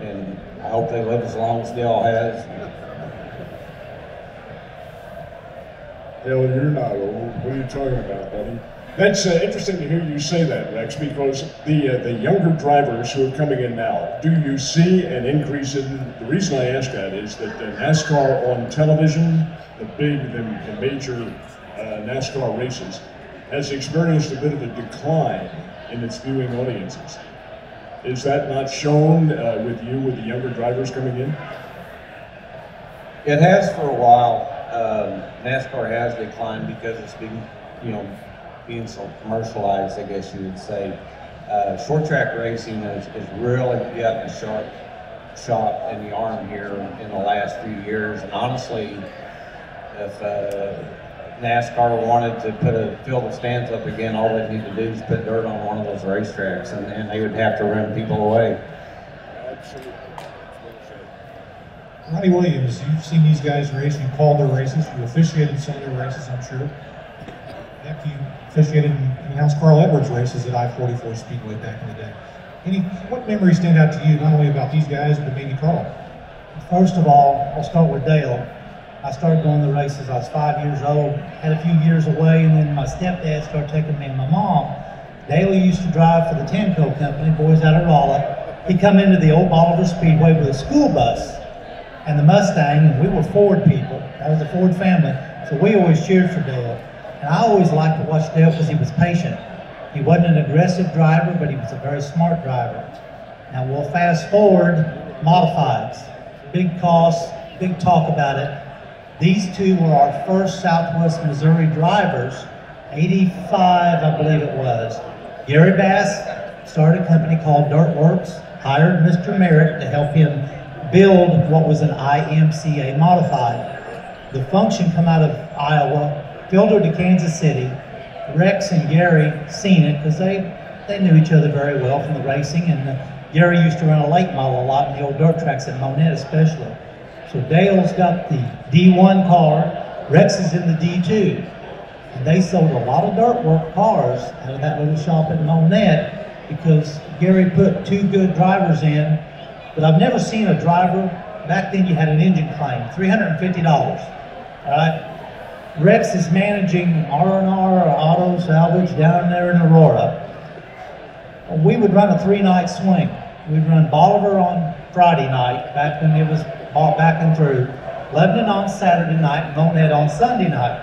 and I hope they live as long as Dale has. Dale, you're not old. What are you talking about, buddy? That's interesting to hear you say that, Rex, because the younger drivers who are coming in now, do you see an increase in, the reason I ask that is that the NASCAR on television, the major NASCAR races, has experienced a bit of a decline in its viewing audiences. Is that not shown with the younger drivers coming in? It has for a while. NASCAR has declined because it's been, being so commercialized, I guess you would say. Short track racing has really gotten a shot in the arm here in the last few years. And honestly, if NASCAR wanted to fill the stands up again, all they need to do is put dirt on one of those racetracks, and they would have to run people away. Absolutely. Lonnie Williams, you've seen these guys race, you called their races, you officiated some of their races, I'm sure. Heck, you officiated and announced Carl Edwards races at I-44 Speedway back in the day. What memories stand out to you, not only about these guys, but maybe Carl? First of all, I'll start with Dale. I started going to the races, I was 5 years old, had a few years away, and then my stepdad started taking me and my mom. Dale used to drive for the Tenco company, boys out of Raleigh. He'd come into the old Bolivar Speedway with a school bus and the Mustang, and we were Ford people. That was a Ford family, so we always cheered for Dale. And I always liked to watch Dale because he was patient. He wasn't an aggressive driver, but he was a very smart driver. Now we'll fast forward, modifieds. Big cost, big talk about it. These two were our first Southwest Missouri drivers, 85, I believe it was. Gary Bass started a company called Dirt Works, hired Mr. Merritt to help him build what was an IMCA modified. The function come out of Iowa, filtered to Kansas City. Rex and Gary seen it because they knew each other very well from the racing, and Gary used to run a late model a lot in the old dirt tracks at Monette especially. So Dale's got the D1 car, Rex is in the D2. And they sold a lot of dirt work cars out of that little shop at Monette because Gary put two good drivers in. But I've never seen a driver, back then you had an engine claim, $350, all right? Rex is managing R&R Auto Salvage down there in Aurora. We would run a 3-night swing. We'd run Bolivar on Friday night, back when it was bought back and through, Lebanon on Saturday night, and Monette on Sunday night.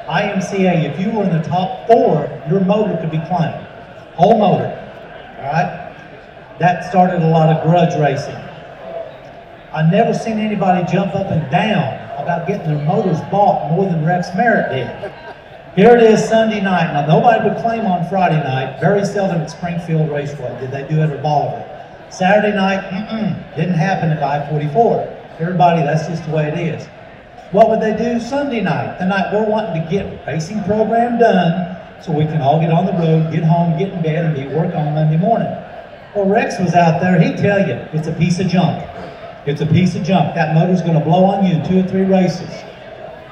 IMCA, if you were in the top 4, your motor could be claimed, whole motor, all right? That started a lot of grudge racing. I never seen anybody jump up and down about getting their motors bought more than Rex Merritt did. Here it is Sunday night. Now nobody would claim on Friday night. Very seldom at Springfield Raceway did they do it at Bolivar. Saturday night, didn't happen at I-44. Everybody, that's just the way it is. What would they do Sunday night? The night we're wanting to get a racing program done so we can all get on the road, get home, get in bed, and be work on Monday morning. Well, Rex was out there, he'd tell you, it's a piece of junk. It's a piece of junk. That motor's gonna blow on you in 2 or 3 races.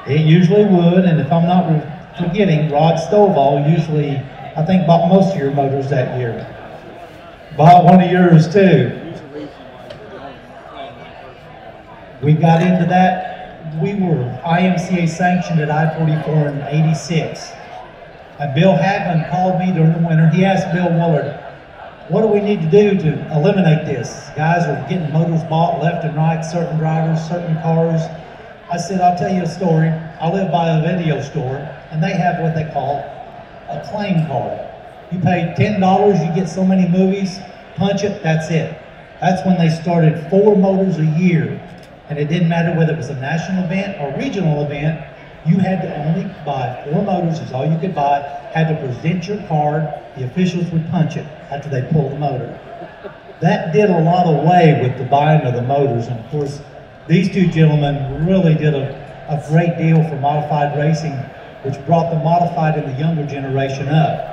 It usually would, and if I'm not forgetting, Rod Stovall usually, I think, bought most of your motors that year. Bought one of yours too. We got into that. We were IMCA sanctioned at I-44 in '86. And Bill Haglund called me during the winter. He asked Bill Willard, what do we need to do to eliminate this? Guys are getting motors bought left and right, certain drivers, certain cars. I said, I'll tell you a story. I live by a video store, and they have what they call a claim card. You pay $10, you get so many movies, punch it, that's it. That's when they started 4 motors a year. And it didn't matter whether it was a national event or regional event, you had to only buy 4 motors, is all you could buy, had to present your card, the officials would punch it after they pulled the motor. That did a lot of way with the buying of the motors, and of course, these two gentlemen really did a great deal for modified racing, which brought the modified and the younger generation up.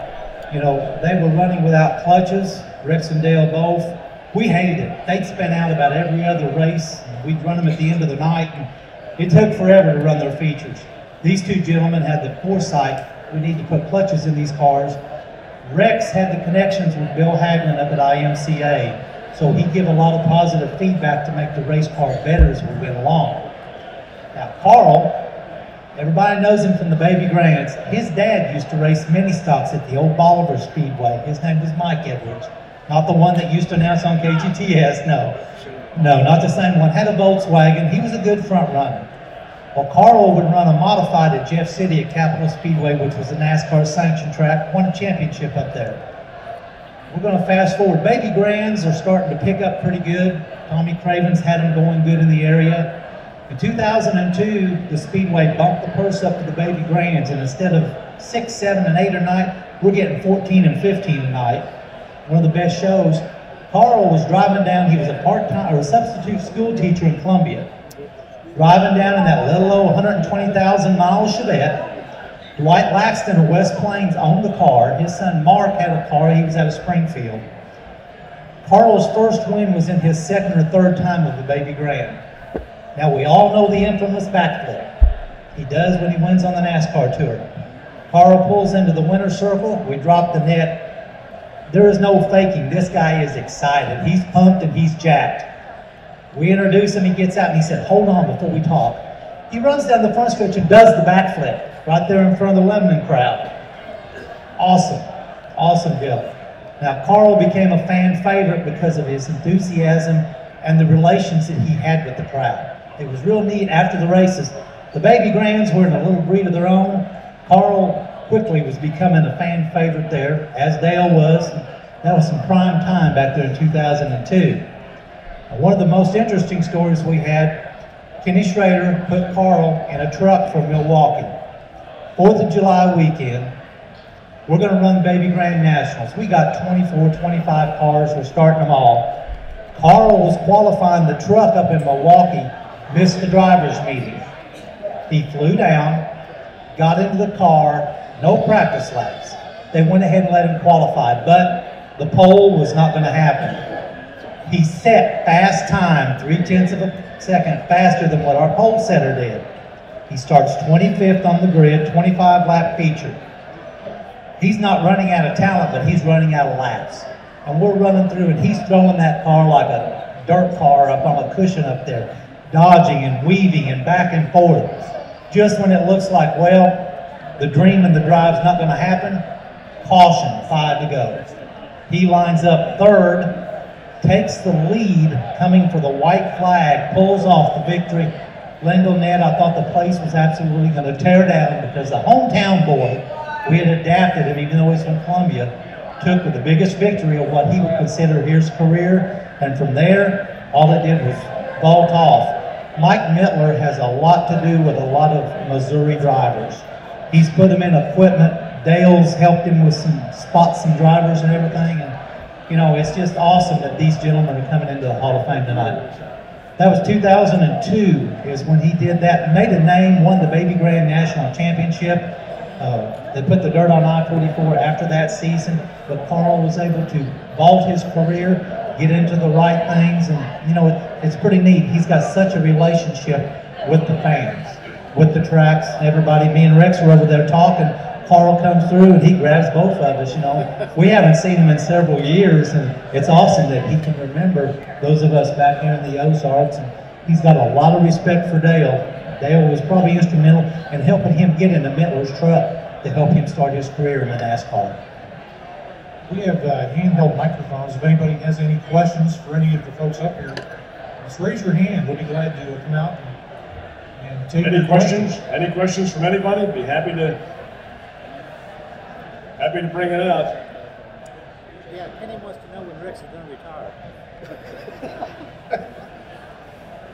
You know, they were running without clutches, Rex and Dale both. We hated it. They'd spin out about every other race. We'd run them at the end of the night, and it took forever to run their features. These two gentlemen had the foresight, we need to put clutches in these cars. Rex had the connections with Bill Haglund up at IMCA. So he'd give a lot of positive feedback to make the race car better as we went along. Now Carl, everybody knows him from the Baby Grands. His dad used to race mini stocks at the old Bolivar Speedway. His name was Mike Edwards. Not the one that used to announce on KGTS, no. No, not the same one. Had a Volkswagen. He was a good front runner. Well, Carl would run a modified at Jeff City at Capital Speedway, which was a NASCAR sanctioned track, won a championship up there. We're going to fast forward. Baby Grands are starting to pick up pretty good. Tommy Craven's had them going good in the area. In 2002, the Speedway bumped the purse up to the Baby Grands, and instead of 6, 7, and 8 a night, we're getting 14 and 15 a night. One of the best shows. Carl was driving down, he was a part-time or a substitute school teacher in Columbia. Driving down in that little old 120,000-mile Chevette. Dwight Laxton of West Plains owned the car. His son Mark had a car, he was out of Springfield. Carl's first win was in his second or third time of the Baby Grand. Now we all know the infamous backflip. He does when he wins on the NASCAR Tour. Carl pulls into the winner's circle, we drop the net. There is no faking, this guy is excited. He's pumped and he's jacked. We introduce him, he gets out and he said, hold on before we talk. He runs down the front stretch and does the backflip right there in front of the Lebanon crowd. Awesome, awesome deal. Now Carl became a fan favorite because of his enthusiasm and the relations that he had with the crowd. It was real neat after the races. The Baby Grands were in a little breed of their own. Carl quickly was becoming a fan favorite there, as Dale was. That was some prime time back there in 2002. One of the most interesting stories we had, Kenny Schrader put Carl in a truck from Milwaukee. 4th of July weekend, we're going to run Baby Grand Nationals. We got 24, 25 cars, we're starting them all. Carl was qualifying the truck up in Milwaukee, missed the driver's meeting. He flew down, got into the car, no practice laps. They went ahead and let him qualify, but the pole was not going to happen. He set fast time, 0.3 of a second faster than what our pole setter did. He starts 25th on the grid, 25 lap feature. He's not running out of talent, but he's running out of laps. And we're running through and he's throwing that car like a dirt car up on a cushion up there, dodging and weaving and back and forth. Just when it looks like, well, the dream and the drive's not going to happen, caution, 5 to go. He lines up third, takes the lead, coming for the white flag, pulls off the victory. Lendl Ned, I thought the place was absolutely going to tear down because the hometown boy, we had adapted him, even though he's from Columbia, took the biggest victory of what he would consider his career, and from there, all it did was vault off. Mike Mittler has a lot to do with a lot of Missouri drivers. He's put them in equipment. Dale's helped him with some drivers and everything, and you know, it's just awesome that these gentlemen are coming into the Hall of Fame tonight. That was 2002 is when he did that, made a name, won the Baby Grand National Championship. They put the dirt on I-44 after that season, but Carl was able to vault his career, get into the right things, and you know, it's pretty neat. He's got such a relationship with the fans, with the tracks, everybody. Me and Rex were over there talking. Carl comes through and he grabs both of us, you know. We haven't seen him in several years, and it's awesome that he can remember those of us back here in the Ozarks. And he's got a lot of respect for Dale. Dale was probably instrumental in helping him get into Mittler's truck to help him start his career in the NASCAR. We have handheld microphones. If anybody has any questions for any of the folks up here, just raise your hand. We'll be glad to come out and take any questions. Any questions from anybody? Be happy to bring it out. Yeah, Kenny wants to know when Rex is going to retire.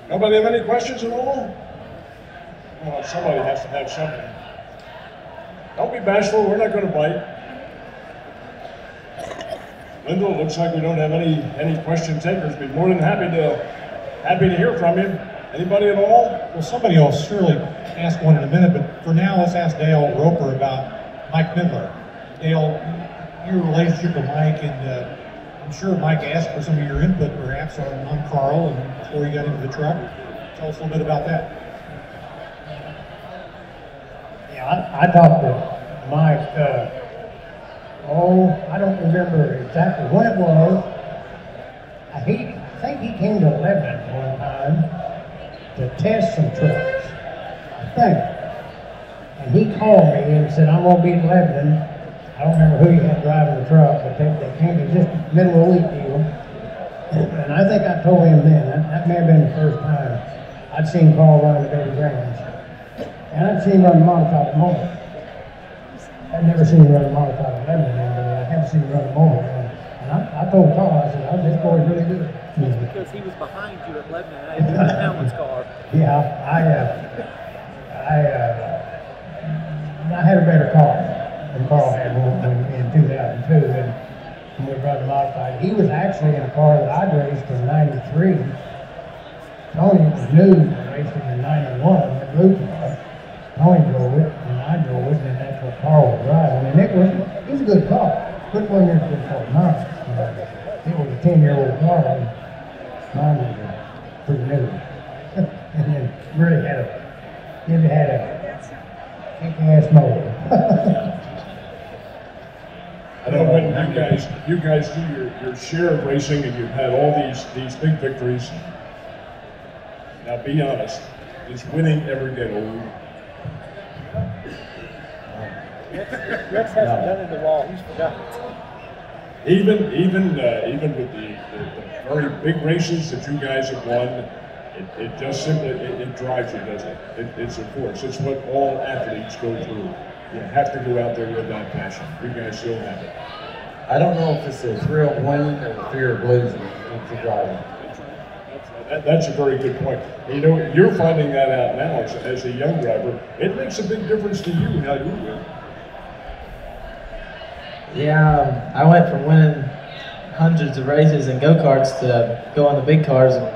Nobody have any questions at all? Well, somebody has to have something. Don't be bashful, we're not going to bite. Lindell, looks like we don't have any question takers. Be more than happy to hear from you. Anybody at all? Well, somebody will surely ask one in a minute, but for now, let's ask Dale Roper about Mike Mittler. Dale, your relationship with Mike, and I'm sure Mike asked for some of your input perhaps on Carl and before he got into the truck. Tell us a little bit about that. Yeah, I talked to Mike, I don't remember exactly when it was. I think he came to Lebanon one time to test some trucks, I think. And he called me and said, I'm going to be in Lebanon. I don't remember who he had driving the truck, but they came to just middle of the week deal. And I think I told him then, that may have been the first time I'd seen Carl run the Baby Grange. And I'd seen him run the modified at Motor. I'd never seen him run a modified at Lebanon, but I hadn't seen him run a Motor. And I told Carl, I said, oh, this boy's really good. Because he was behind you at Lebanon and I had Talmad's car. Yeah, I had a better car than Carl had in 2002 when we brought the modified. He was actually in a car that I'd raced in '93. Tony was new racing in '91, the blue car. Tony drove it and I drove it, and that's what Carl was driving. And it was a good car. But one year good for mine. It was a 10-year-old car. And mine was pretty new. And then really had a kick-ass motor. I know when you guys do your share of racing and you've had all these big victories. Now be honest, is winning ever get old? Rex hasn't done it in the wall, he's forgotten. Even with the very big races that you guys have won, it just simply it drives you, doesn't it? It's of course, it's what all athletes go through. You have to go out there with that passion. You guys still have it. I don't know if it's a thrill of winning or the fear of losing if you're driving. That's a very good point. You know, you're finding that out now as a young driver. It makes a big difference to you how you win. Yeah, I went from winning hundreds of races in go-karts to go on the big cars and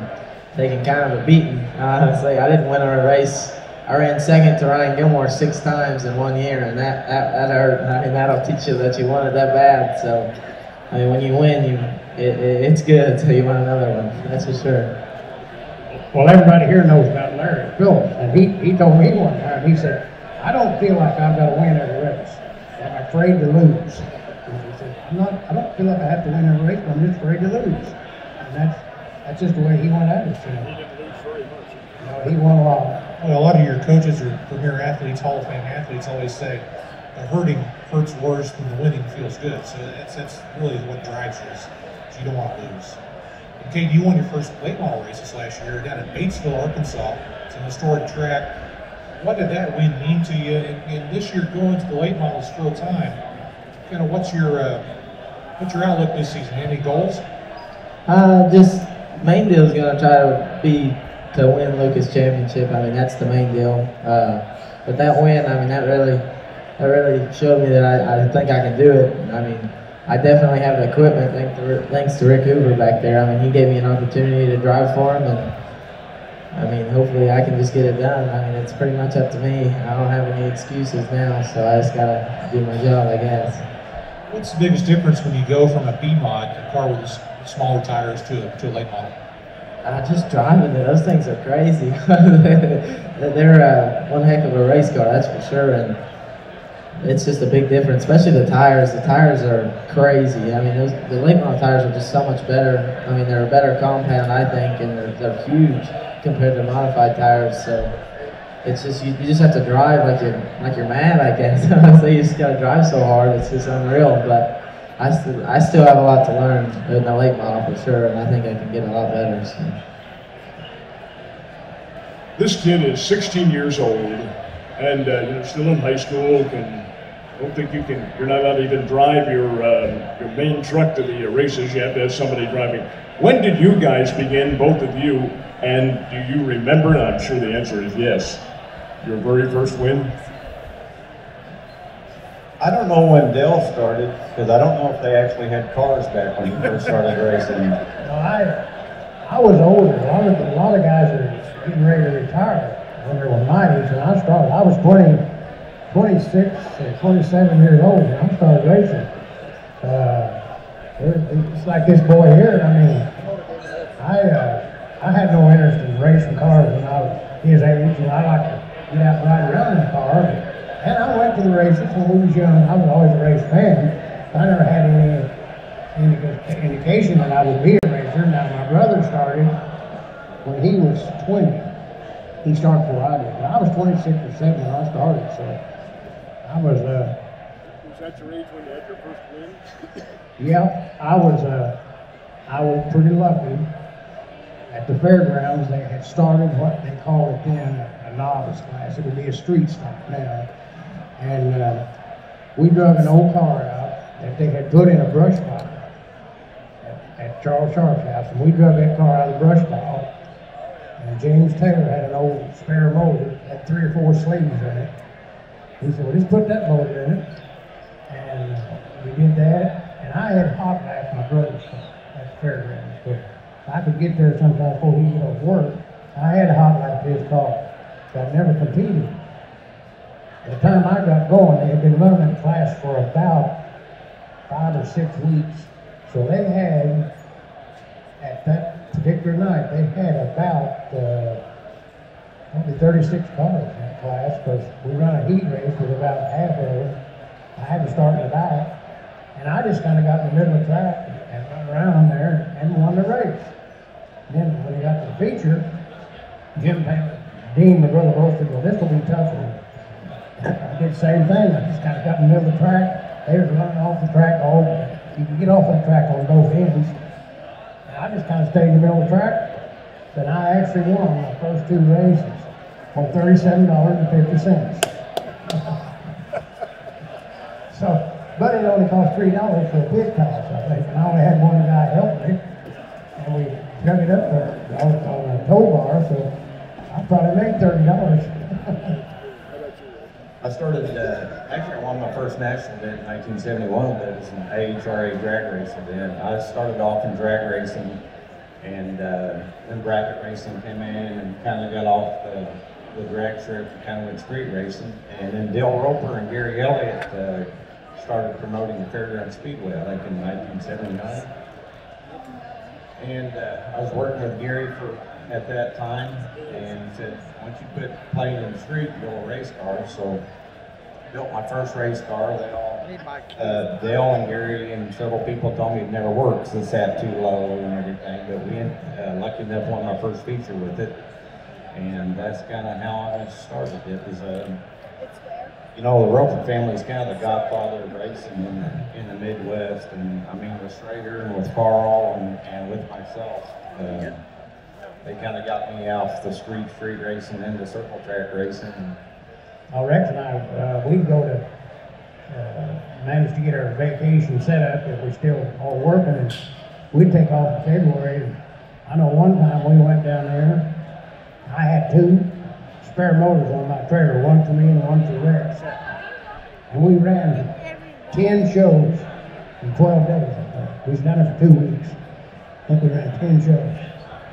taking kind of a beating. Honestly, I didn't win a race. I ran second to Ryan Gilmore 6 times in 1 year, and that hurt. I mean, that'll teach you that you want it that bad. So, I mean, when you win, it's good until you win another one. That's for sure. Well, everybody here knows about Larry Phillips, and he told me one time, he said, I don't feel like I've got to win every race. I'm afraid to lose. And he said, I don't feel like I have to win every race, but I'm just afraid to lose. And that's just the way he went at it. You know. He didn't lose very much. No, he won a lot. Well, a lot of your coaches or premier athletes, Hall of Fame athletes, always say the hurting hurts worse than the winning feels good. So that's really what drives you, is you don't want to lose. And Kate, you won your first late model races last year down in Batesville, Arkansas. It's an historic track. What did that win mean to you? And this year, going to the late models full time, kind of what's your outlook this season? Any goals? Just main deal is gonna try to win Lucas Championship. I mean, that's the main deal. But that win, I mean, that really showed me that I think I can do it. I mean, I definitely have the equipment thanks to Rick Hoover back there. I mean, he gave me an opportunity to drive for him, and I mean, hopefully I can just get it done. I mean, it's pretty much up to me. I don't have any excuses now, so I just gotta do my job, I guess. What's the biggest difference when you go from a B-mod, a car with smaller tires, to a late model? Just driving it, those things are crazy. They're one heck of a race car, that's for sure. And it's just a big difference, especially the tires. The tires are crazy. I mean, the late model tires are just so much better. I mean, they're a better compound, I think, and they're huge compared to modified tires. So it's just you just have to drive like you're mad, I guess. So you just gotta drive so hard. It's just unreal. But I still have a lot to learn in the late model for sure, and I think I can get a lot better. So. This kid is 16 years old, and you're still in high school. You're not allowed to even drive your main truck to the races. You have to have somebody driving. When did you guys begin, both of you, and do you remember, and I'm sure the answer is yes, your very first win? I don't know when Dale started, because I don't know if they actually had cars back when he first started racing. No, I was older. A lot of guys are getting ready to retire when they were my age when I started. I was 26 or 27 years old when I started racing. It's like this boy here. I mean, I had no interest in racing cars when I was his age, and I like to get out and ride around in the car. And I went to the races when we was young. I was always a race fan. I never had any indication that I would be a race racer. Now, my brother started when he was 20. He started before I did. I was 26 or 7 when I started, so I was, Was that your age when you had your first win? yeah, I was pretty lucky. At the fairgrounds, they had started what they called it then a novice class. It would be a street stock now. And we drove an old car out that they had put in a brush pile at Charles Sharp's house. And we drove that car out of the brush pile. And James Taylor had an old spare motor, had 3 or 4 sleeves in it. He said, well, just put that motor in it. And we did that. And I had hot lapped my brother's car at the fairgrounds. But I could get there sometimes before he get off work. I had a hot lap his car. So I never competed. By the time I got going, they had been running that class for about 5 or 6 weeks. So they had, at that particular night, they had about probably 36 cars in that class, because we run a heat race with about half of them. I had to start in the back, and I just kind of got in the middle of the track and run around there and won the race. Then when we got to the feature, Jim Taylor, Dean, my brother, both said, well, this will be tough. I did the same thing. I just kind of got in the middle of the track. They was running off the track. You can get off the track on both ends. And I just kind of stayed in the middle of the track. Then I actually won my first 2 races for $37.50. So, but it only cost $3 for a pit pass, I think. And I only had one guy help me. And we drug it up there on a tow bar, so I probably made $30. I started, actually I won my first national event in 1971, but it was an AHRA drag race event. I started off in drag racing, and then bracket racing came in and kind of got off the drag strip and kind of went street racing. And then Dale Roper and Gary Elliott started promoting the Fairground Speedway, I think in 1979. And I was working with Gary at that time, and he said, once you quit playing in the street, you build a race car. So built my first race car. Dale and Gary and several people told me it never works, it sat too low and everything, but we lucky enough won my first feature with it. And that's kind of how I started. It was, you know, the Roper family is kind of the godfather of racing in the Midwest, and I mean with Schrader and with Carl and with myself. They kind of got me off the street racing into circle track racing. Rex and I, we go to, manage to get our vacation set up if we're still all working, and we'd take off in February. I know one time we went down there, I had 2 spare motors on my trailer, one for me and one for Rex. And we ran 10 shows in 12 days, I think. We've done it for 2 weeks. I think we ran 10 shows.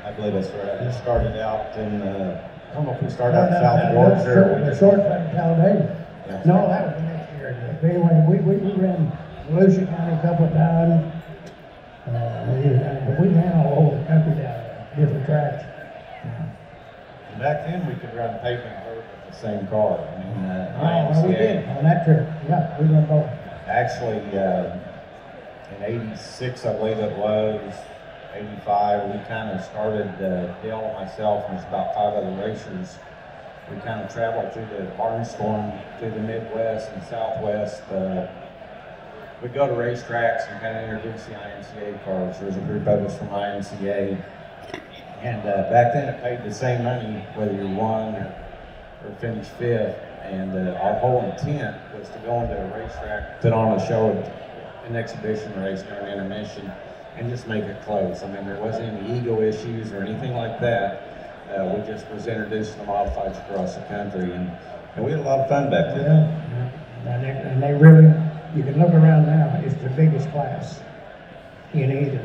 I believe that's right. We started out in, I don't know if we started out in South Georgia. The short track in Talladega. Yeah. No, that was the next year. But anyway, we ran Volusia County a couple of times. We ran all over the country down there, different tracks. And back then we could run pavement with the same car. I mean, we did on that trip. Yeah, we ran both. Actually, in '86, I believe it was, '85, we kind of started, Dale and myself, and there's about 5 other racers. We kind of traveled through the barnstorm, through the Midwest and Southwest. We'd go to racetracks and kind of introduce the INCA cars. There's a group of us from INCA. And back then it paid the same money whether you won or finished 5th. And our whole intent was to go into a racetrack, put on a show, an exhibition race during intermission, and just make it close. I mean, there wasn't any ego issues or anything like that. We just was introducing the modifieds across the country, and we had a lot of fun back then. Yeah. And they really, you can look around now, it's the biggest class in either.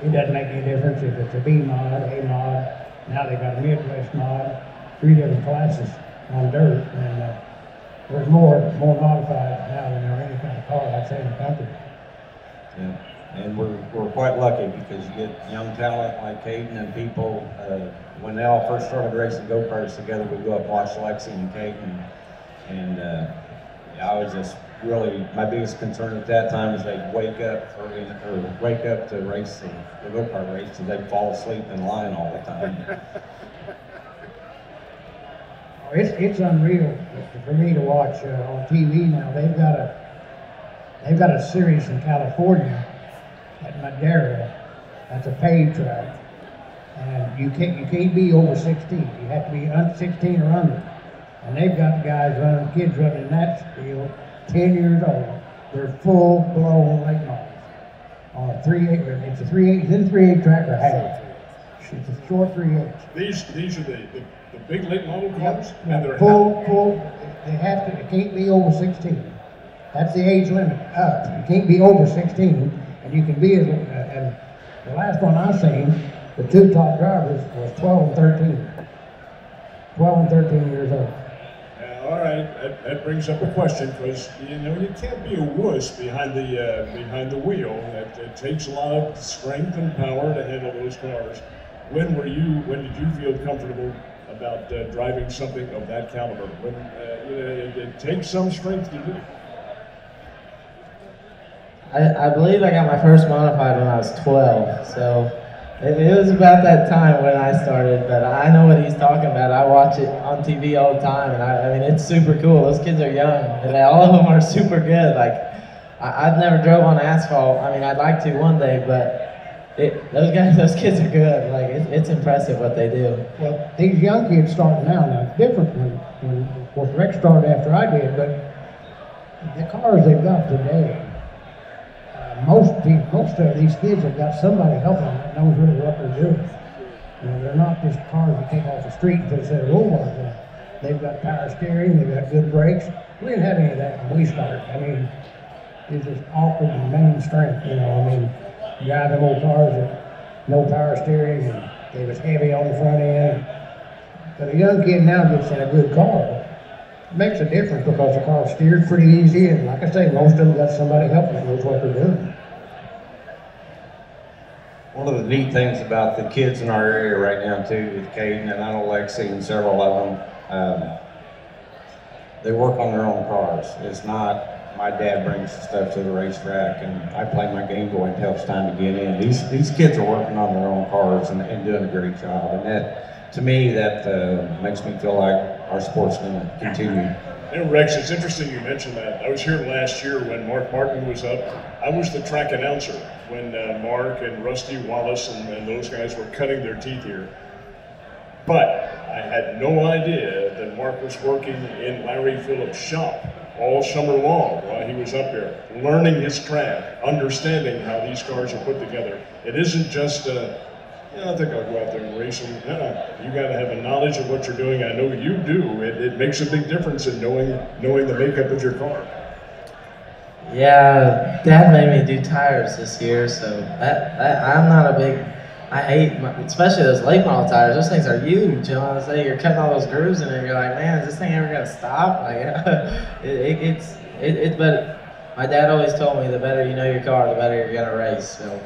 It doesn't make any difference if it's a B mod, A mod. Now they got a Midwest mod, 3 different classes on dirt, and there's more modified now than there any kind of car I'd say in the country. Yeah. And we're quite lucky because you get young talent like Caden and people. When they all first started racing go-karts together, we'd go up and watch Lexi and Caden. And I was just really my biggest concern at that time is they'd wake up to race the go-kart race and they'd fall asleep in line all the time. It's unreal for me to watch on TV now. They've got a series in California at Madera. That's a paid track, and you can't be over 16. You have to be 16 or under. And they've got kids running in that field, 10 years old. They're full blown late models on a 3/8. It's a 3/8. Is it a 3/8 track or half? It's a short 3/8. These are the big late model cars, and they're full. They can't be over 16. That's the age limit up. You can't be over 16, and you can be and the last one I seen, the two top drivers was 12 and 13. 12 and 13 years old. All right, that brings up a question, because you can't be a wuss behind the wheel. It takes a lot of strength and power to handle those cars. When did you feel comfortable about driving something of that caliber? When it takes some strength to do. I believe I got my first modified when I was 12, so it was about that time when I started, but I know what he's talking about. I watch it on TV all the time, and I mean, it's super cool. Those kids are young, and all of them are super good. Like, I've never drove on asphalt. I mean, I'd like to one day, but those kids are good. Like, it's impressive what they do. Well, these young kids starting now it's different when of course, Rex started after I did, but the cars they've got today, most of these kids have got somebody helping them that knows really what they're doing. They're not just cars you take off the street and put a set of roll bars in. They've got power steering, they've got good brakes. We didn't have any of that when we started. I mean, it's just awkward and main strength, I mean, you drive them old cars that no power steering and they was heavy on the front end. But a young kid now gets in a good car. It makes a difference because the car's steered pretty easy, and like I say, most of them got somebody helping them knows what they're doing. One of the neat things about the kids in our area right now too, with Caden and I know Lexi and several of them, they work on their own cars. It's not my dad brings the stuff to the racetrack and I play my Game Boy until it's time to get in. These kids are working on their own cars and doing a great job, and that, to me, that makes me feel like our sport's going to continue. Rex, it's interesting you mentioned that. I was here last year when Mark Martin was up. I was the track announcer when Mark and Rusty Wallace and those guys were cutting their teeth here. But I had no idea that Mark was working in Larry Phillips' shop all summer long while he was up there, learning his craft, understanding how these cars are put together. It isn't just I think I'll go out there and race them. You got to have a knowledge of what you're doing. I know you do. It makes a big difference in knowing the makeup of your car. Yeah, Dad made me do tires this year, so I'm not a big. I hate, especially those late model tires. Those things are huge. You're cutting all those grooves in it. And you're like, man, is this thing ever gonna stop? Like, But my dad always told me, the better you know your car, the better you're gonna race. So.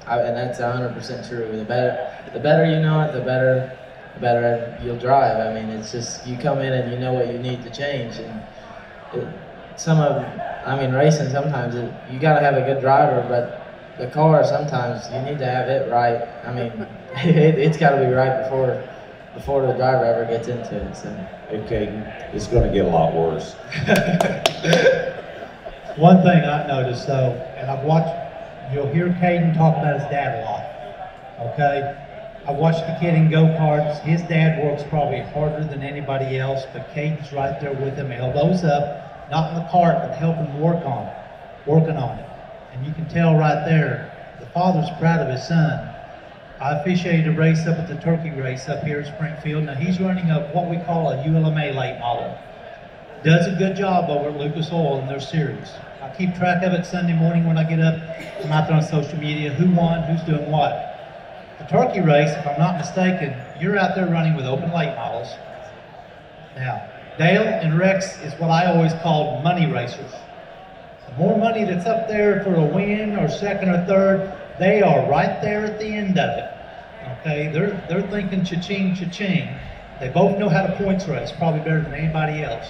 And that's 100% true. The better you know it, the better you'll drive. I mean, it's just, you come in and you know what you need to change. And racing sometimes, you got to have a good driver, but the car sometimes you need to have it right. I mean, it's got to be right before the driver ever gets into it. So. Okay, it's going to get a lot worse. One thing I noticed though, and you'll hear Caden talk about his dad a lot, okay? I watched the kid in go-karts. His dad works probably harder than anybody else, but Caden's right there with him, elbows up, not in the cart, but helping working on it. And you can tell right there, the father's proud of his son. I officiated a race up at the turkey race up here at Springfield. Now he's running what we call a ULMA late model. Does a good job over at Lucas Oil in their series. I keep track of it Sunday morning when I get up. I'm out there on social media, who won, who's doing what. The turkey race, if I'm not mistaken, you're out there running with open late models. Now, Dale and Rex is what I always called money racers. The more money that's up there for a win or second or third, they are right there at the end of it. Okay, they're thinking cha-ching, cha-ching. They both know how to points race, probably better than anybody else.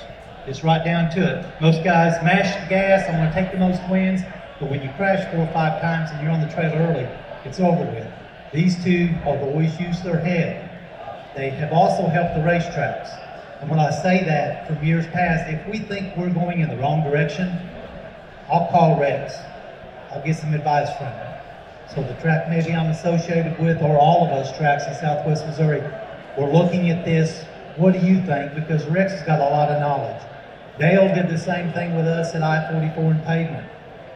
It's right down to it. Most guys mash the gas, I'm gonna take the most wins, but when you crash 4 or 5 times and you're on the trail early, it's over with. These two have always used their head. They have also helped the racetracks. And when I say that, from years past, if we think we're going in the wrong direction, I'll call Rex. I'll get some advice from him. So the track maybe I'm associated with, or all of us tracks in Southwest Missouri, we're looking at this. What do you think? Because Rex has got a lot of knowledge. Dale did the same thing with us at I-44 and pavement.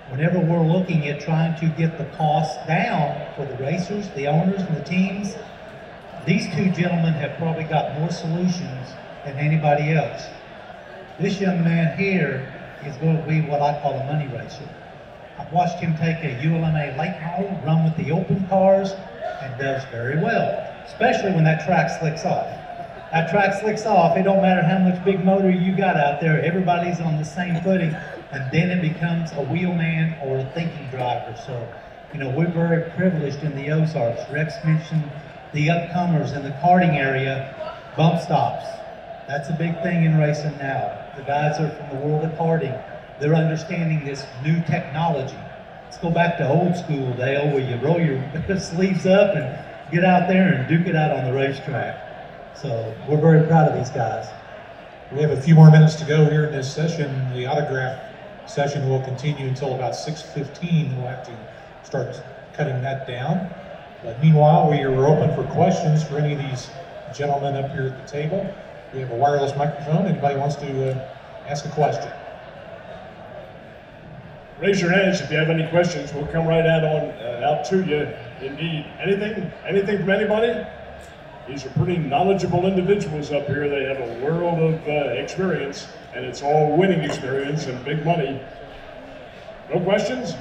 Whenever we're looking at trying to get the costs down for the racers, the owners, and the teams, these two gentlemen have probably got more solutions than anybody else. This young man here is going to be what I call a money racer. I've watched him take a ULMA late model, run with the open cars, and does very well, especially when that track slicks off. That track slicks off, it don't matter how much big motor you got out there, everybody's on the same footing, and then it becomes a wheelman or a thinking driver. So, you know, we're very privileged in the Ozarks. Rex mentioned the upcomers in the karting area, bump stops. That's a big thing in racing now. The guys are from the world of karting. They're understanding this new technology. Let's go back to old school, Dale, where you roll your sleeves up and get out there and duke it out on the racetrack. So we're very proud of these guys. We have a few more minutes to go here in this session. The autograph session will continue until about 6:15. We'll have to start cutting that down. But meanwhile, we are open for questions for any of these gentlemen up here at the table. We have a wireless microphone. Anybody wants to ask a question? Raise your hands if you have any questions. We'll come right out to you. Indeed. Anything from anybody? These are pretty knowledgeable individuals up here. They have a world of experience, and it's all winning experience and big money. No questions?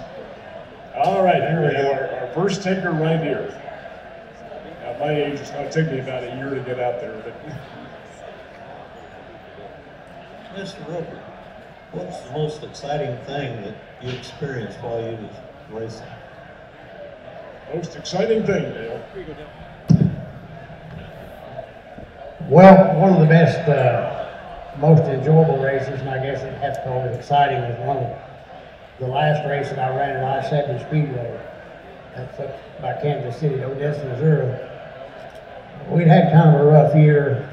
All right, here we go. Our first taker right here. At my age, it's going to take me about a year to get out there. But Mr. Roper, what's the most exciting thing that you experienced while you was racing? most exciting thing, Dale. Well, one of the best, most enjoyable races, and I guess it has to call it exciting, was one of the last race that I ran at I-70 Speedway. That's up by Kansas City, Odessa, Missouri. We'd had kind of a rough year.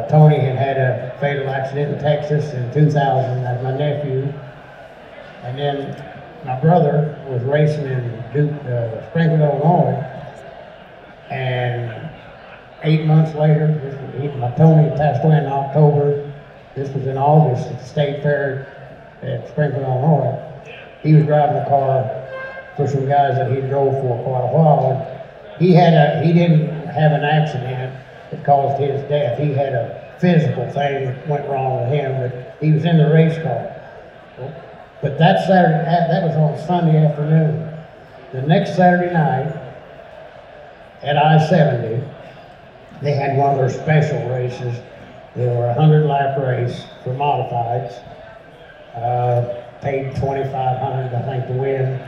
Tony had a fatal accident in Texas in 2000, that's my nephew. And then my brother was racing in Springfield, Illinois. And 8 months later, my Tony passed away in October. This was in August at the State Fair at Springfield, Illinois. He was driving a car for some guys that he drove for quite a while. He didn't have an accident that caused his death. He had a physical thing that went wrong with him, but he was in the race car. But that Saturday, that was on Sunday afternoon. The next Saturday night at I-70, they had one of their special races. They were a 100-lap race for modifieds. Paid $2,500, I think, to win,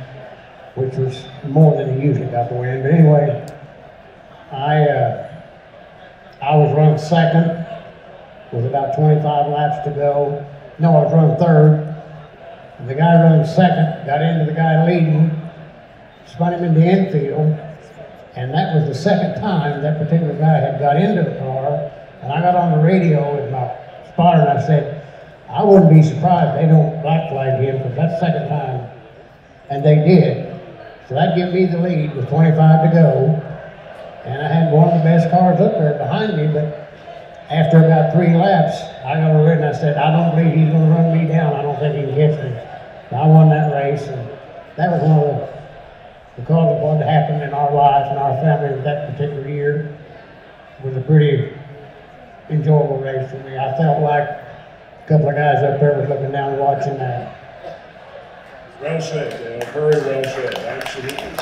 which was more than he usually got to win. But anyway, I was running second with about 25 laps to go. No, I was running third. And the guy running second got into the guy leading, spun him into infield, and that was the second time that particular guy had got into the car. And I got on the radio with my spotter and I said, I wouldn't be surprised if they don't black flag him, because that's the second time. And they did. So that gave me the lead with 25 to go. And I had one of the best cars up there behind me, but after about 3 laps, I got over it and I said, I don't believe he's going to run me down. I don't think he can catch me. So I won that race, and that was one of because of what happened in our life and our family that particular year, was a pretty enjoyable race for me. I felt like a couple of guys up there was looking down and watching that. Well said, Dale. Very well said. Absolutely.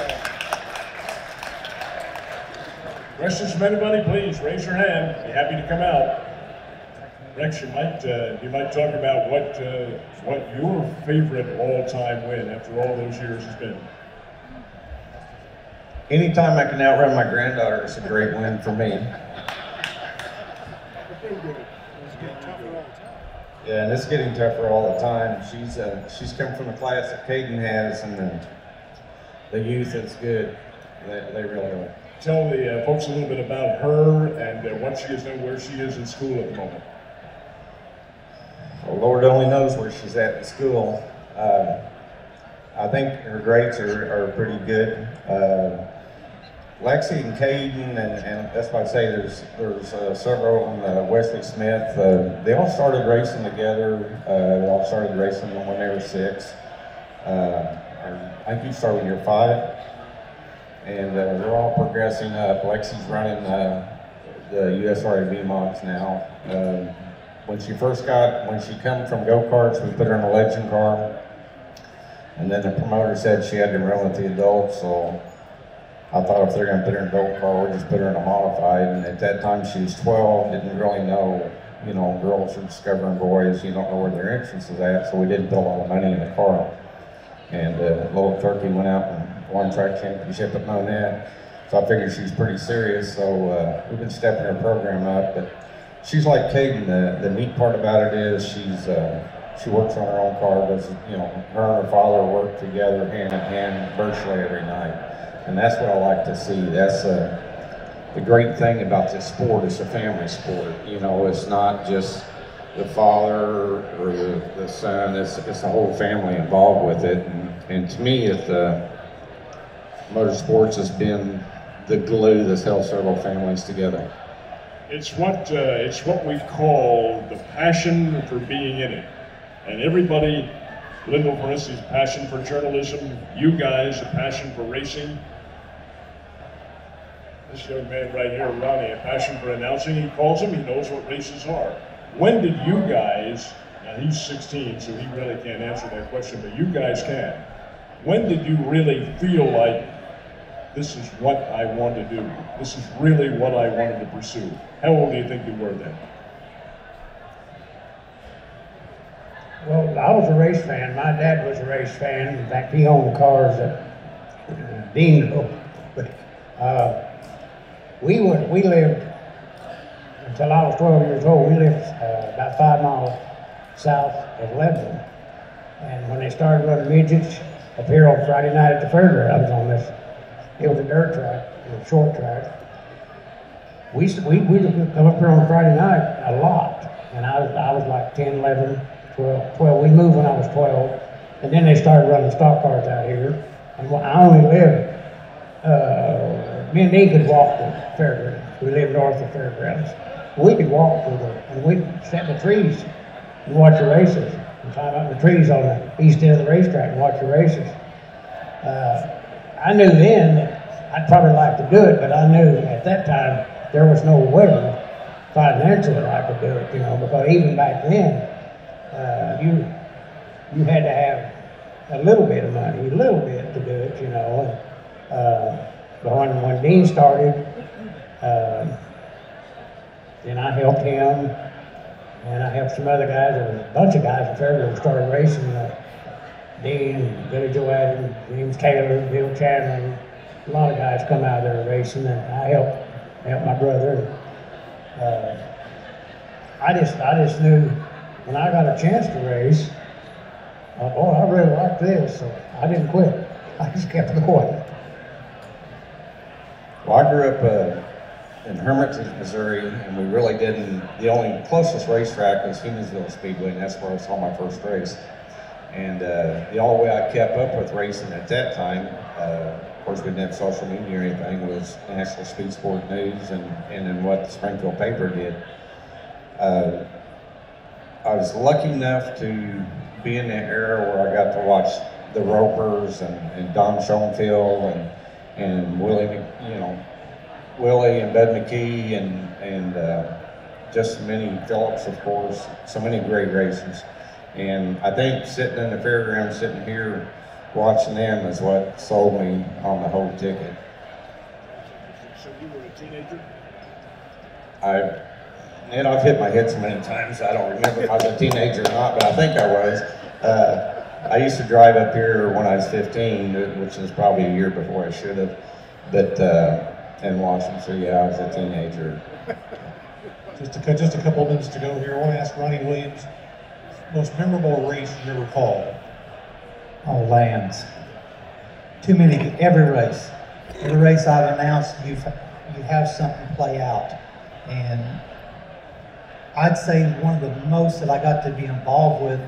Questions from anybody, please raise your hand. Be happy to come out. Rex, you might talk about what your favorite all-time win after all those years has been. Anytime I can outrun my granddaughter, it's a great win for me. Yeah, and it's getting tougher all the time. She's come from the class that Caden has, and the youth is good. They really are. Tell the folks a little bit about her and what she is and where she is in school at the moment. Well, Lord only knows where she's at in school. I think her grades are pretty good. Lexi and Caden, and that's why I say there's several of them, Wesley Smith, they all started racing together. They all started racing when they were 6. I think you started when you were 5. And they're all progressing up. Lexi's running the USRA mods now. When she come from go-karts, we put her in a legend car. And then the promoter said she had to run with the adults, so I thought if they're gonna put her in a go-kart, we'll just put her in a modified. And at that time she was 12, didn't really know, girls are discovering boys, you don't know where their entrance is at, so we didn't put a lot of money in the car. And Little Turkey went out and won track championship at Monette. So I figured she's pretty serious, so we've been stepping her program up. But she's like Caden. The neat part about it is she works on her own car. Does her and her father work together hand in hand virtually every night, and that's what I like to see. That's the great thing about this sport. It's a family sport. It's not just the father or the son. It's the whole family involved with it, and to me, motorsports has been the glue that's held several families together. It's what we call the passion for being in it. And everybody, Lyndall, for instance, passion for journalism, you guys, a passion for racing. This young man right here, Ronnie, a passion for announcing. He calls them, he knows what races are. When did you guys, now he's 16, so he really can't answer that question, but you guys can. When did you really feel like this is what I want to do? This is really what I wanted to pursue. How old do you think you were then? Well, I was a race fan. My dad was a race fan. In fact, he owned cars at Dean. But we lived until I was 12 years old. We lived about 5 miles south of Lebanon. And when they started running midgets up here on Friday night at the fairgrounds on this, it was a dirt track, it was a short track. We come up here on Friday night a lot, and I was like 10, 11, 12. We moved when I was 12, and then they started running stock cars out here. And I only lived, me and Dean could walk to the fairgrounds. We lived north of the fairgrounds. We could walk to and we'd sit in the trees and watch the races, and climb up in the trees on the east end of the racetrack and watch the races. I knew then that I'd probably like to do it, but I knew at that time there was no way financially I could do it, because even back then, you had to have a little bit of money, a little bit to do it, But when Dean started, then I helped him, and I helped some other guys. There was a bunch of guys in Fairville who started racing. Dean, Billy Joe Adams, James Taylor, Bill Chandler, a lot of guys come out there racing, and I helped my brother. I just knew when I got a chance to race, boy, I really like this, so I didn't quit. I just kept going. Well, I grew up in Hermitage, Missouri, and we really didn't. The only closest racetrack was Hemansville Speedway, and that's where I saw my first race. And the only way I kept up with racing at that time, of course we didn't have social media or anything, was National Speed Sport News and then what the Springfield paper did. I was lucky enough to be in that era where I got to watch the Ropers and Don Schoenfield and Willie and Bud McKee and just many Phillips, of course, so many great racers. And I think sitting in the fairgrounds, sitting here, watching them is what sold me on the whole ticket. So you were a teenager? I've hit my head so many times, I don't remember if I was a teenager or not, but I think I was. I used to drive up here when I was 15, which is probably a year before I should have, but and watch them. So yeah, I was a teenager. Just a couple of minutes to go here. I want to ask Ronnie Williams, most memorable race you ever called? Oh, lands. Too many, every race. Every race I've announced, you have something play out. And I'd say one of the most that I got to be involved with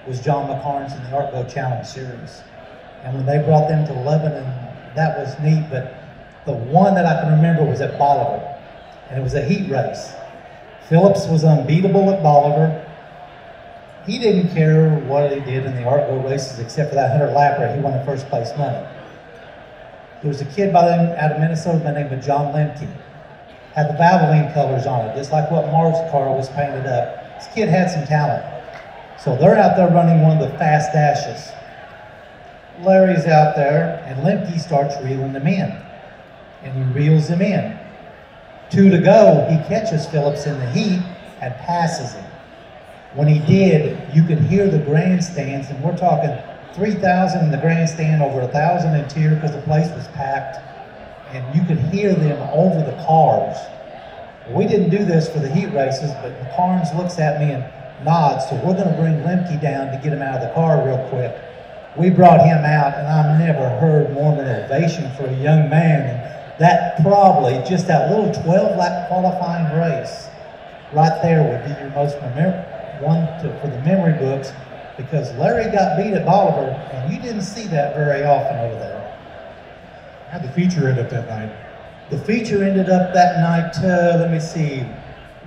was John McCarnes in the Artbo Challenge Series. And when they brought them to Lebanon, that was neat, but the one that I can remember was at Bolivar, and it was a heat race. Phillips was unbeatable at Bolivar. He didn't care what he did in the Artbo races except for that 100 lapper. He won the first place money. There was a kid by the name, out of Minnesota by the name of John Lemke. Had the Valvoline colors on it, just like what Mark's car was painted up. This kid had some talent. So they're out there running one of the fast dashes. Larry's out there, and Lemke starts reeling them in. And he reels them in. 2 to go, he catches Phillips in the heat and passes him. When he did, you could hear the grandstands, and we're talking 3,000 in the grandstand, over 1,000 in tier because the place was packed. And you could hear them over the cars. We didn't do this for the heat races, but Carnes looks at me and nods, so we're going to bring Lemke down to get him out of the car real quick. We brought him out, and I've never heard more of an ovation for a young man. And that probably, just that little 12-lap qualifying race, right there would be your most one for the memory books, because Larry got beat at Bolivar, and you didn't see that very often over there. How'd the feature end up that night? The feature ended up that night, let me see,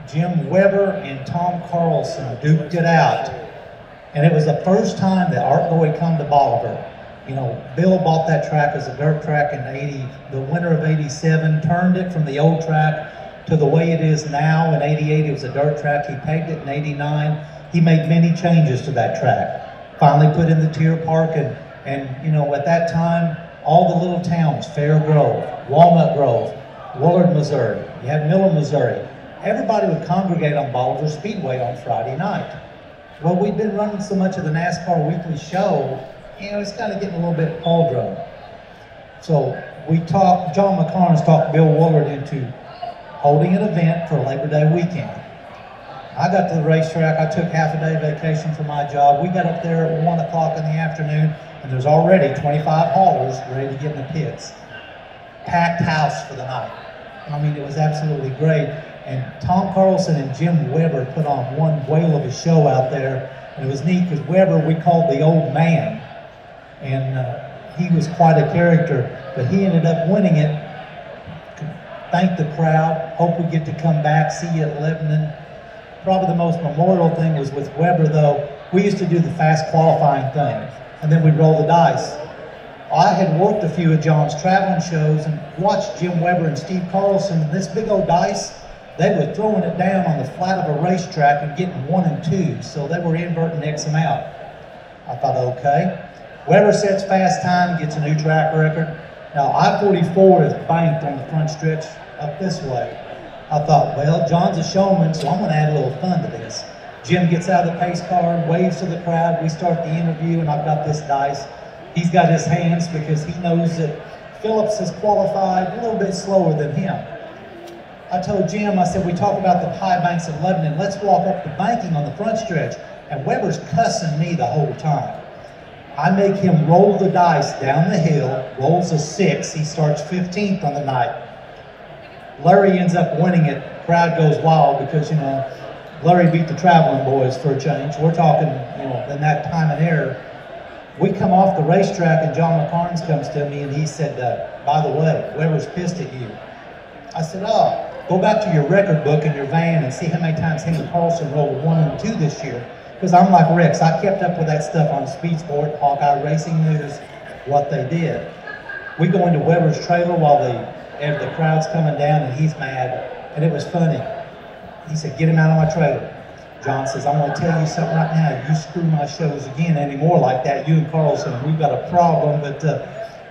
Jim Weber and Tom Carlson duked it out. And it was the first time that Artbo had come to Bolivar. You know, Bill bought that track as a dirt track in the winter of 87, turned it from the old track to the way it is now. In 88, it was a dirt track. He paved it in 89. He made many changes to that track. Finally put in the tier park, and you know, at that time, all the little towns, Fair Grove, Walnut Grove, Willard, Missouri, you had Miller, Missouri, everybody would congregate on Bolivar Speedway on Friday night. Well, we'd been running so much of the NASCAR Weekly Show, you know, it's kind of getting a little bit humdrum. So John McCarnes talked Bill Willard into holding an event for Labor Day weekend. I got to the racetrack, I took half a day vacation for my job. We got up there at 1 o'clock in the afternoon, and there's already 25 haulers ready to get in the pits. Packed house for the night. I mean, it was absolutely great. And Tom Carlson and Jim Weber put on one whale of a show out there. And it was neat because Weber we called the old man. And he was quite a character, but he ended up winning it. Thank the crowd, hope we get to come back, see you at Lebanon. Probably the most memorial thing was with Weber though. We used to do the fast qualifying thing, and then we'd roll the dice. I had worked a few of John's traveling shows and watched Jim Weber and Steve Carlson, this big old dice, they were throwing it down on the flat of a racetrack and getting 1 and 2, so they were inverting X amount. I thought, okay. Weber sets fast time, gets a new track record. Now, I-44 is banked on the front stretch up this way. I thought, well, John's a showman, so I'm going to add a little fun to this. Jim gets out of the pace car, waves to the crowd. We start the interview, and I've got this dice. He's got his hands because he knows that Phillips has qualified a little bit slower than him. I told Jim, I said, we talk about the high banks of Lebanon. Let's walk up the banking on the front stretch. And Weber's cussing me the whole time. I make him roll the dice down the hill, rolls a 6. He starts 15th on the night. Larry ends up winning it. Crowd goes wild because, you know, Larry beat the traveling boys for a change. We're talking, you know, in that time and era. We come off the racetrack and John McCarnes comes to me and he said, by the way, Weber's pissed at you. I said, oh, go back to your record book in your van and see how many times him and Carlson rolled 1 and 2 this year. Because I'm like Rex, I kept up with that stuff on Speed Sport, Hawkeye Racing News, what they did. We go into Weber's trailer while the crowd's coming down and he's mad, and it was funny. He said, get him out of my trailer. John says, I'm going to tell you something right now. You screw my shows again anymore like that, you and Carlson, we've got a problem. But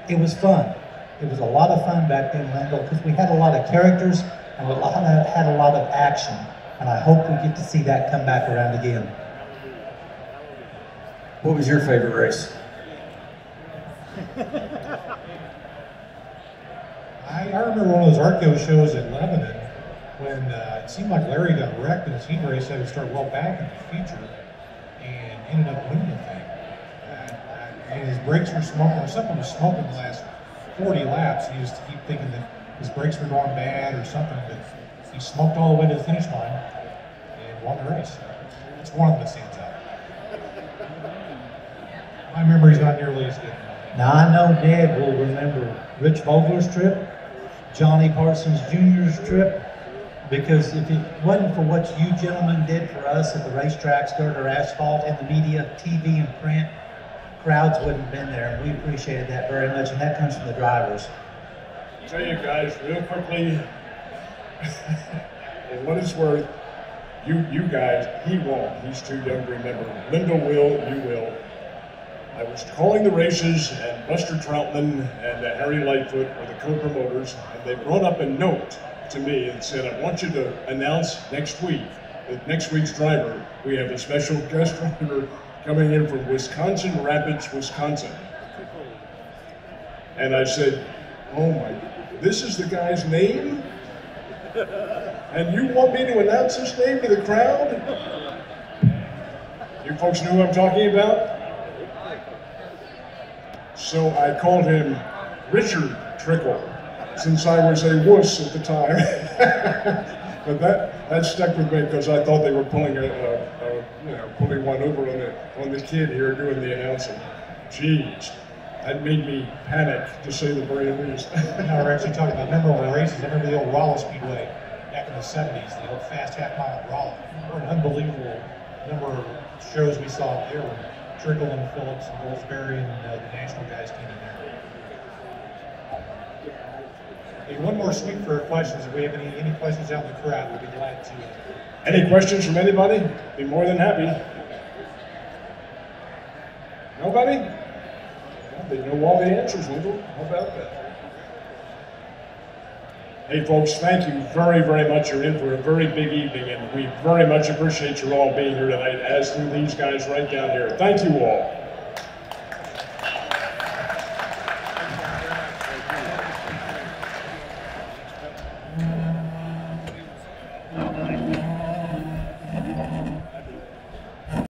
it was fun. It was a lot of fun back then, Randall, because we had a lot of characters and we had a lot of action. And I hope we get to see that come back around again. What was your favorite race? I remember one of those Arco shows in Lebanon when it seemed like Larry got wrecked in his heat race, had to start well back in the feature. and ended up winning the thing. And his brakes were smoking, or something was smoking the last 40 laps. He used to keep thinking that his brakes were going bad or something, but he smoked all the way to the finish line and won the race. It's one of them that stands out. My memory's not nearly as good. Now I know Dad will remember Rich Vogler's trip, Johnny Parsons Jr.'s trip, because if it wasn't for what you gentlemen did for us at the racetracks, dirt or asphalt, and the media, TV and print, crowds wouldn't have been there. We appreciated that very much, and that comes from the drivers. I'll tell you guys real quickly, for what it's worth, you guys, he won't. He's too young to remember. Linda will, you will. I was calling the races, and Buster Troutman and Harry Lightfoot were the co-promoters, and they brought up a note to me and said, I want you to announce next week that next week's driver, we have a special guest driver coming in from Wisconsin Rapids, Wisconsin. And I said, oh my, this is the guy's name? And you want me to announce his name to the crowd? You folks know who I'm talking about? So I called him Richard Trickle, since I was a wuss at the time. But that stuck with me because I thought they were pulling pulling one over on the kid here doing the announcing. Jeez, that made me panic, to say the very least. Now we're actually talking about memorable races. I remember the old Rolla Speedway back in the 70s, the old fast half mile at Rolla. What an unbelievable number of shows we saw there when Trickle and Phillips and Wolfsbury and the national guys came in there. Hey, one more sweep for questions. If we have any questions out in the crowd, we'd be glad to. Any questions from anybody? Be more than happy. Nobody? Well, they know all the answers, Wendell. How about that? Hey folks, thank you very, very much. You're in for a very big evening, and we very much appreciate you all being here tonight, as do these guys right down here. Thank you all.